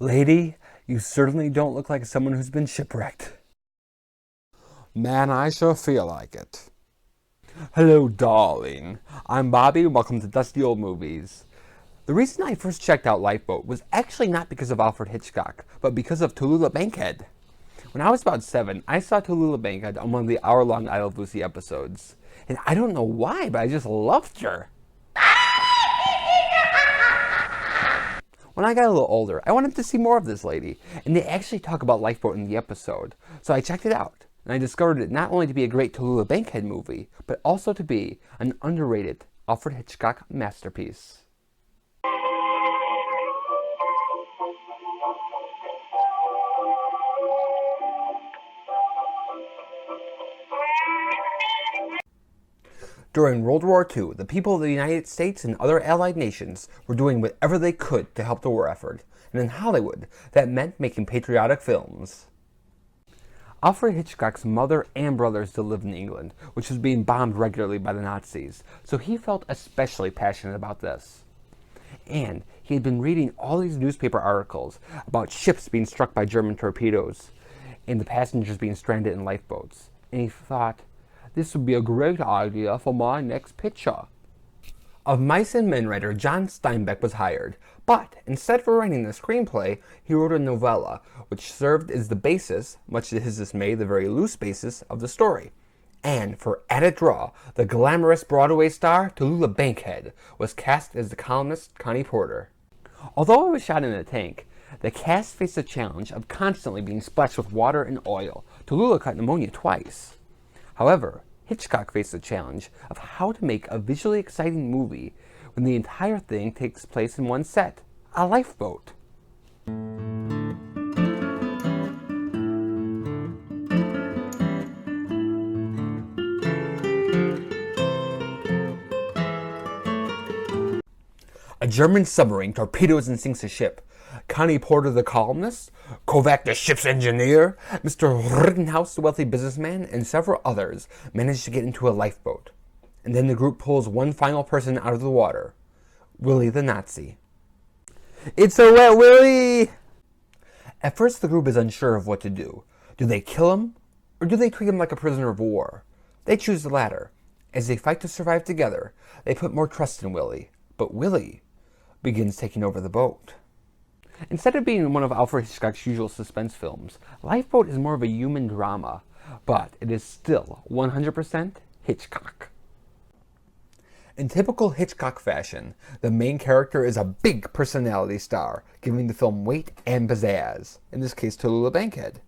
Lady, you certainly don't look like someone who's been shipwrecked. Man, I sure feel like it. Hello, darling. I'm Bobby, and welcome to Dusty Old Movies. The reason I first checked out Lifeboat was actually not because of Alfred Hitchcock, but because of Tallulah Bankhead. When I was about 7, I saw Tallulah Bankhead on one of the hour-long I Love Lucy episodes. And I don't know why, but I just loved her. When I got a little older, I wanted to see more of this lady, and they actually talk about Lifeboat in the episode, so I checked it out, and I discovered it not only to be a great Tallulah Bankhead movie, but also to be an underrated Alfred Hitchcock masterpiece. During World War II, the people of the United States and other allied nations were doing whatever they could to help the war effort, and in Hollywood, that meant making patriotic films. Alfred Hitchcock's mother and brothers still lived in England, which was being bombed regularly by the Nazis, so he felt especially passionate about this. And he had been reading all these newspaper articles about ships being struck by German torpedoes and the passengers being stranded in lifeboats, and he thought, this would be a great idea for my next picture. Of Mice and Men writer John Steinbeck was hired, but instead of writing the screenplay, he wrote a novella, which served as the basis, much to his dismay, the very loose basis, of the story. And for added draw, the glamorous Broadway star Tallulah Bankhead was cast as the columnist Connie Porter. Although it was shot in a tank, the cast faced the challenge of constantly being splashed with water and oil. Tallulah caught pneumonia twice. However, Hitchcock faced the challenge of how to make a visually exciting movie when the entire thing takes place in one set, a lifeboat. A German submarine torpedoes and sinks a ship. Connie Porter, the columnist, Kovac, the ship's engineer, Mr. Rittenhouse, the wealthy businessman, and several others manage to get into a lifeboat. And then the group pulls one final person out of the water, Willie the Nazi. It's a wet Willie! At first, the group is unsure of what to do. Do they kill him, or do they treat him like a prisoner of war? They choose the latter. As they fight to survive together, they put more trust in Willie, but Willie begins taking over the boat. Instead of being one of Alfred Hitchcock's usual suspense films, Lifeboat is more of a human drama, but it is still 100% Hitchcock. In typical Hitchcock fashion, the main character is a big personality star, giving the film weight and pizzazz, in this case Tallulah Bankhead.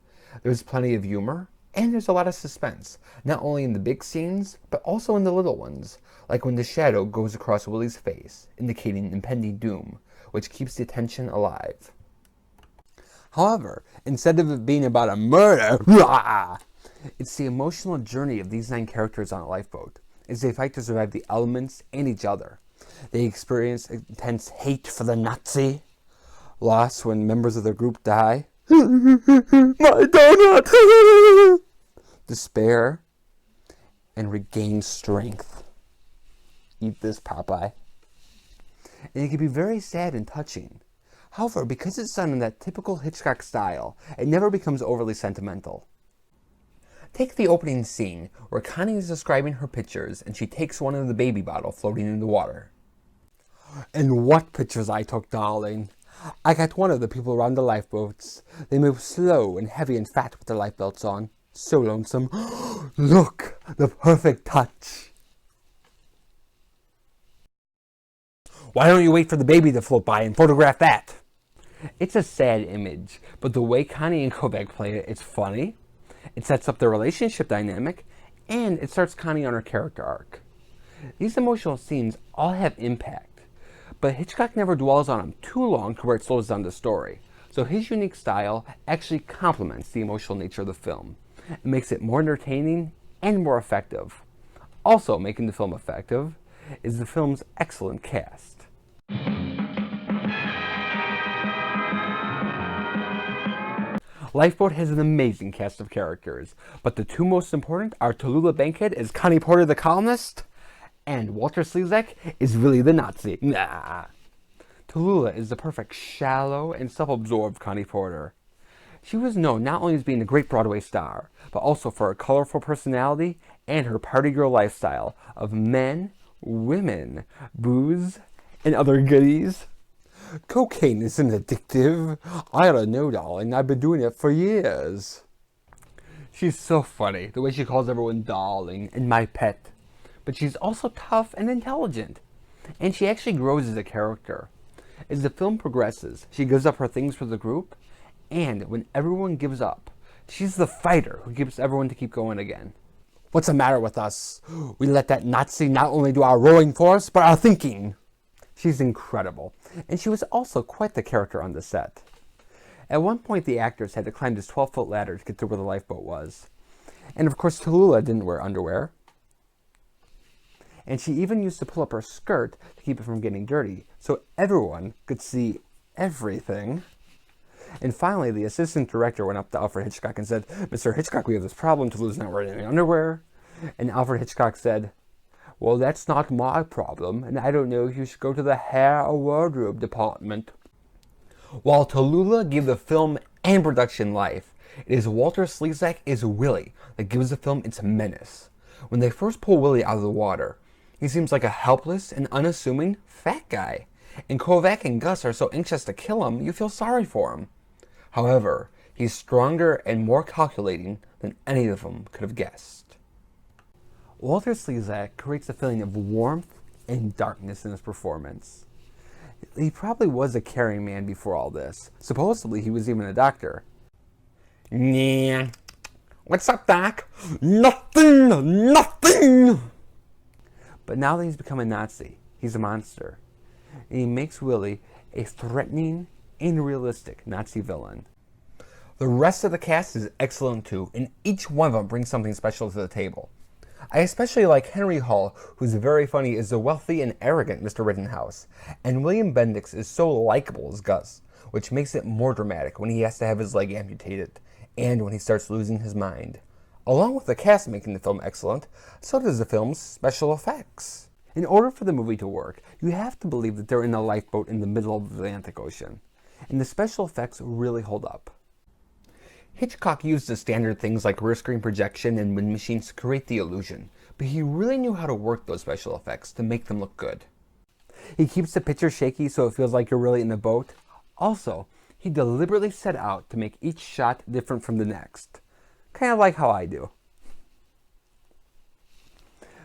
There's plenty of humor, and there's a lot of suspense, not only in the big scenes, but also in the little ones, like when the shadow goes across Willie's face, indicating impending doom, which keeps the tension alive. However, instead of it being about a murder, it's the emotional journey of these 9 characters on a lifeboat, as they fight to survive the elements and each other. They experience intense hate for the Nazi, loss when members of their group die, my donut, despair, and regain strength. Eat this, Popeye. And it can be very sad and touching. However, because it's done in that typical Hitchcock style, it never becomes overly sentimental. Take the opening scene, where Connie is describing her pictures, and she takes one of the baby bottle floating in the water. And what pictures I took, darling! I got one of the people around the lifeboats. They move slow and heavy and fat with their life belts on. So lonesome. Look, the perfect touch! Why don't you wait for the baby to float by and photograph that? It's a sad image, but the way Connie and Kovac play it, it's funny, it sets up their relationship dynamic, and it starts Connie on her character arc. These emotional scenes all have impact, but Hitchcock never dwells on them too long to where it slows down the story, so his unique style actually complements the emotional nature of the film. It makes it more entertaining and more effective. Also making the film effective is the film's excellent cast. Lifeboat has an amazing cast of characters, but the 2 most important are Tallulah Bankhead as Connie Porter the columnist, and Walter Slezak is really the Nazi. Tallulah is the perfect shallow and self-absorbed Connie Porter. She was known not only as being a great Broadway star, but also for her colorful personality and her party girl lifestyle of men, women, booze, and other goodies. Cocaine isn't addictive. I ought to know, darling. I've been doing it for years. She's so funny, the way she calls everyone darling and my pet. But she's also tough and intelligent. And she actually grows as a character. As the film progresses, she gives up her things for the group, and when everyone gives up, she's the fighter who keeps everyone to keep going again. What's the matter with us? We let that Nazi not only do our rowing for us, but our thinking. She's incredible, and she was also quite the character on the set. At one point, the actors had to climb this 12-foot ladder to get to where the lifeboat was. And of course, Tallulah didn't wear underwear. And she even used to pull up her skirt to keep it from getting dirty, so everyone could see everything. And finally, the assistant director went up to Alfred Hitchcock and said, "Mr. Hitchcock, we have this problem. Tallulah's not wearing any underwear." And Alfred Hitchcock said, "Well, that's not my problem, and I don't know if you should go to the hair or wardrobe department." While Tallulah gave the film and production life, it is Walter Slezak as Willie that gives the film its menace. When they first pull Willie out of the water, he seems like a helpless and unassuming fat guy. And Kovac and Gus are so anxious to kill him, you feel sorry for him. However, he's stronger and more calculating than any of them could have guessed. Walter Slezak creates a feeling of warmth and darkness in his performance. He probably was a caring man before all this. Supposedly, he was even a doctor. "Nah. What's up, Doc? Nothing! But now that he's become a Nazi, he's a monster. And he makes Willie a threatening and realistic Nazi villain. The rest of the cast is excellent too, and each one of them brings something special to the table. I especially like Henry Hall, who's very funny as the wealthy and arrogant Mr. Rittenhouse, and William Bendix is so likable as Gus, which makes it more dramatic when he has to have his leg amputated, and when he starts losing his mind. Along with the cast making the film excellent, so does the film's special effects. In order for the movie to work, you have to believe that they're in a lifeboat in the middle of the Atlantic Ocean, and the special effects really hold up. Hitchcock used the standard things like rear screen projection and wind machines to create the illusion, but he really knew how to work those special effects to make them look good. He keeps the picture shaky so it feels like you're really in the boat. Also, he deliberately set out to make each shot different from the next. Kind of like how I do.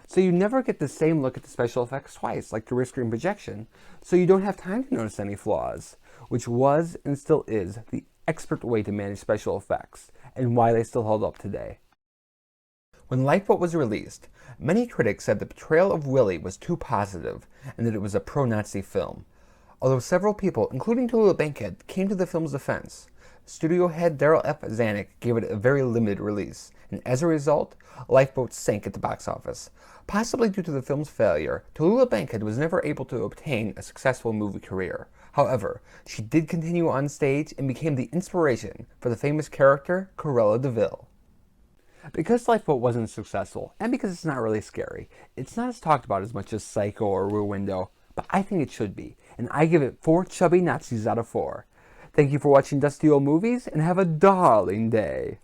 So you never get the same look at the special effects twice, like the rear screen projection, so you don't have time to notice any flaws, which was and still is the expert way to manage special effects, and why they still hold up today. When Lifeboat was released, many critics said the portrayal of Willie was too positive, and that it was a pro-Nazi film. Although several people, including Tallulah Bankhead, came to the film's defense, studio head Darryl F. Zanuck gave it a very limited release, and as a result, Lifeboat sank at the box office. Possibly due to the film's failure, Tallulah Bankhead was never able to obtain a successful movie career. However, she did continue on stage and became the inspiration for the famous character Cruella de Vil. Because Lifeboat wasn't successful, and because it's not really scary, it's not as talked about as much as Psycho or Rear Window, but I think it should be, and I give it 4 chubby Nazis out of 4. Thank you for watching Dusty Old Movies, and have a darling day.